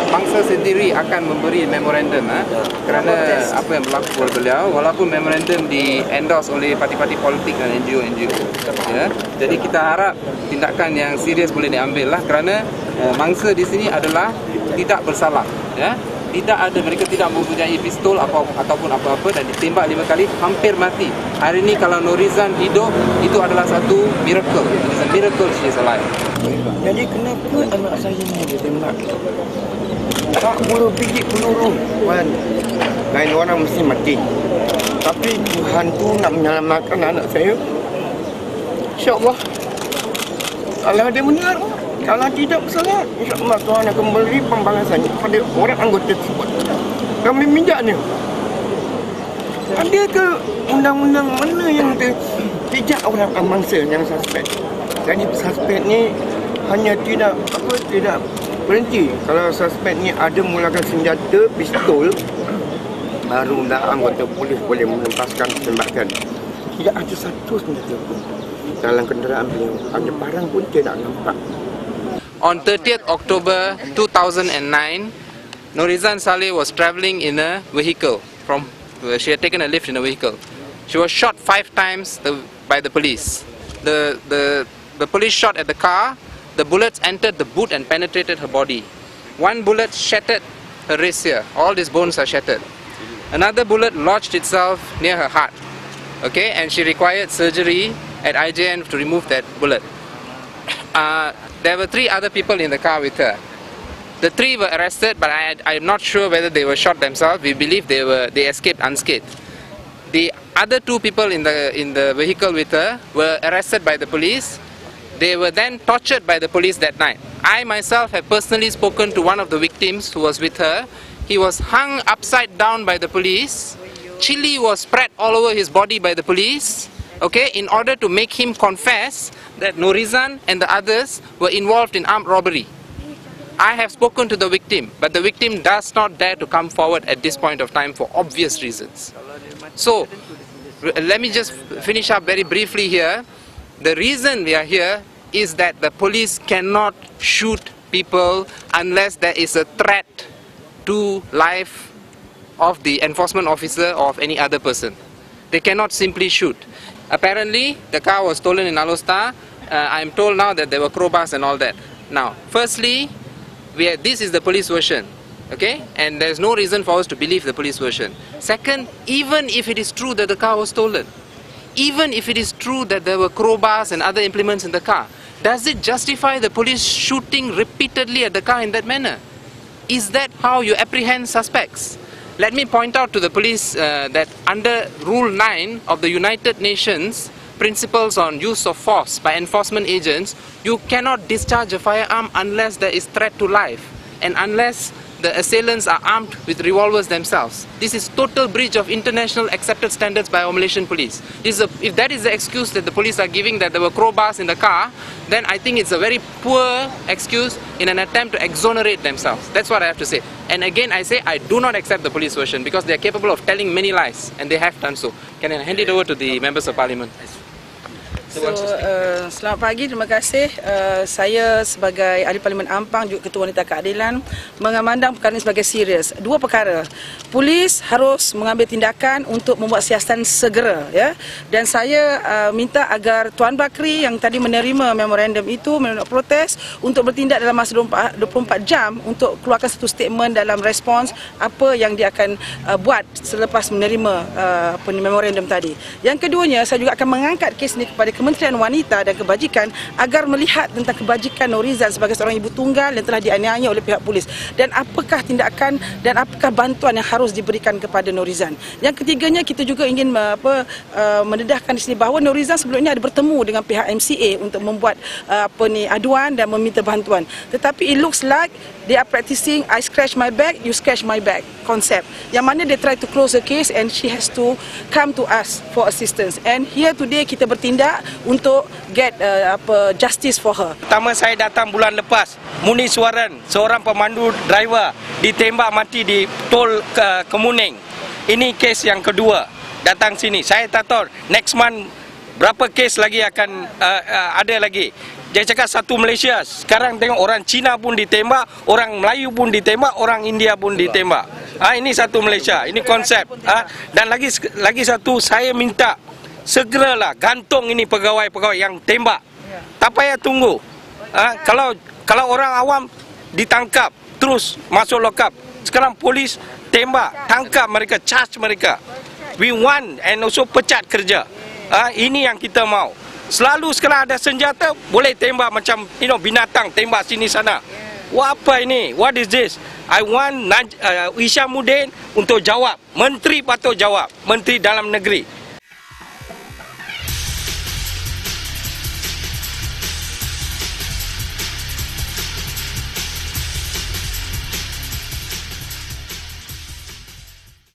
bangsa sendiri akan memberi memorandum kerana apa yang berlaku oleh beliau, walaupun memorandum di-endorse oleh parti-parti politik dan NGO-NGO. Ya. Jadi kita harap tindakan yang serius boleh diambil lah, kerana mangsa di sini adalah tidak bersalah. Ya. Mereka tidak mempunyai pistol ataupun apa-apa dan ditembak 5 kali, hampir mati. Hari ini kalau Nurizan hidup, itu adalah satu miracle. It's a miracle she is alive. Jadi kenapa anak saya ni ditembak? 40 biji peluru, kan? Lain orang mesti mati. Tapi Tuhan tu nak menyelamatkan anak saya. InsyaAllah. Kalau dia benar, kalau tidak bersalah, insyaAllah Tuhan akan memberi pembalasan kepada orang anggota tersebut. Kami minjaknya. Ada ke undang-undang mana yang tidak orang bangsa yang suspek? Jadi suspek ni hanya tidak berhenti. Kalau suspek ni ada menggunakan senjata, pistol, barulah anggota polis boleh melepaskan tembakan. Tidak ada satu senjata pun dalam kenderaan beliau. Ada barang pun tidak nampak. On 30th October 2009, Nurizan Saleh was travelling in a vehicle. She had taken a lift in a vehicle. She was shot 5 times by the police. The police shot at the car. The bullets entered the boot and penetrated her body. One bullet shattered her wrist here. All these bones are shattered. Another bullet lodged itself near her heart. Okay, and she required surgery at IJN to remove that bullet. There were 3 other people in the car with her. The 3 were arrested, but I'm not sure whether they were shot themselves. We believe they escaped unscathed. The other 2 people in the vehicle with her were arrested by the police. They were then tortured by the police that night. I myself have personally spoken to one of the victims who was with her. He was hung upside down by the police. Chili was spread all over his body by the police, okay, in order to make him confess that Nurizan and the others were involved in armed robbery. I have spoken to the victim, but the victim does not dare to come forward at this point of time for obvious reasons. So, let me just finish up very briefly here. The reason we are here is that the police cannot shoot people unless there is a threat to life of the enforcement officer or of any other person. They cannot simply shoot. Apparently, the car was stolen in Alostar. I'm told now that there were crowbars and all that. Now, firstly, this is the police version, okay? And there's no reason for us to believe the police version. Second, even if it is true that the car was stolen, even if it is true that there were crowbars and other implements in the car, does it justify the police shooting repeatedly at the car in that manner? Is that how you apprehend suspects? Let me point out to the police that under Rule 9 of the United Nations Principles on Use of Force by Enforcement Agents, you cannot discharge a firearm unless there is threat to life and unless the assailants are armed with revolvers themselves. This is total breach of international accepted standards by our Malaysian police. If that is the excuse that the police are giving, that there were crowbars in the car, then I think it's a very poor excuse in an attempt to exonerate themselves. That's what I have to say. And again, I say I do not accept the police version because they are capable of telling many lies, and they have done so. Can I hand it over to the members of parliament? Selamat pagi, terima kasih. Saya sebagai Ahli Parlimen Ampang, juga Ketua Wanita Keadilan, memandang perkara ini sebagai serius. 2 perkara. Polis harus mengambil tindakan untuk membuat siasatan segera, ya. Dan saya minta agar Tuan Bakri yang tadi menerima memorandum itu, menolak protes, untuk bertindak dalam masa 24 jam untuk keluarkan satu statement dalam respons apa yang dia akan buat selepas menerima memorandum tadi. Yang keduanya, saya juga akan mengangkat kes ini kepada Kementerian Wanita dan Kebajikan agar melihat tentang kebajikan Nurizan sebagai seorang ibu tunggal yang telah dianiaya oleh pihak polis, dan apakah tindakan dan apakah bantuan yang harus diberikan kepada Nurizan. Yang ketiganya, kita juga ingin mendedahkan di sini bahawa Nurizan sebelumnya ada bertemu dengan pihak MCA untuk membuat aduan dan meminta bantuan, tetapi it looks like they are practicing I scratch my back, you scratch my back concept, yang mana they try to close the case and she has to come to us for assistance. And here today kita bertindak untuk get justice for her. Pertama, saya datang bulan lepas, Muni Suaran, seorang pemandu driver ditembak mati di tol Kemuning. Ini kes yang kedua datang sini. Saya tak tahu next month berapa kes lagi akan ada lagi. Dia cakap satu Malaysia. Sekarang tengok orang Cina pun ditembak, orang Melayu pun ditembak, orang India pun ditembak. Ini satu Malaysia. Ini konsep. Dan lagi satu, saya minta segeralah gantung ini pegawai-pegawai yang tembak. Tak payah tunggu. Kalau orang awam ditangkap, terus masuk lokap. Sekarang polis tembak, tangkap mereka, charge mereka. We want and also pecat kerja. Ini yang kita mau. Selalu sekarang ada senjata, boleh tembak macam binatang, tembak sini sana. Wah, apa ini? What is this? I want Isyamuddin untuk jawab. Menteri patut jawab. Menteri Dalam Negeri.